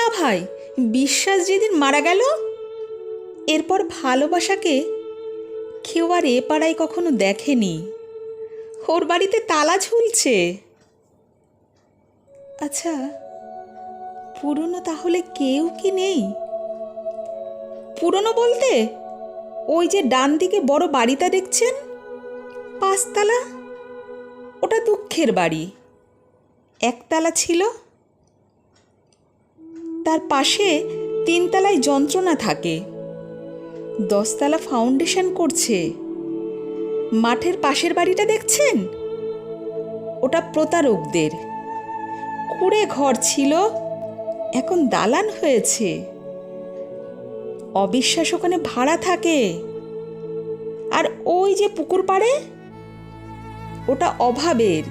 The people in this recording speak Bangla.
না ভাই, বিশ্বাস যেদিন মারা গেল, এরপর ভালোবাসাকে কেউ আর এ পাড়ায় কখনো দেখেনি। ওর বাড়িতে তালা ঝুলছে। আচ্ছা, পুরনো তাহলে কেউ কি নেই? পুরনো বলতে ওই যে ডান দিকে বড় বাড়িটা দেখছেন, 5 তলা, ওটা দুঃখের বাড়ি। 1 তলা ছিল, তার পাশে 3 তলায় যন্ত্রণা থাকে। 10 তলা ফাউন্ডেশন করছে। মাঠের পাশের বাড়িটা দেখছেন, ওটা প্রতারকদের। কুড়ে ঘর ছিল, এখন দালান হয়েছে। অবিশ্বাস ওখানে ভাড়া থাকে। আর ওই যে পুকুর পাড়ে, ওটা অভাবের।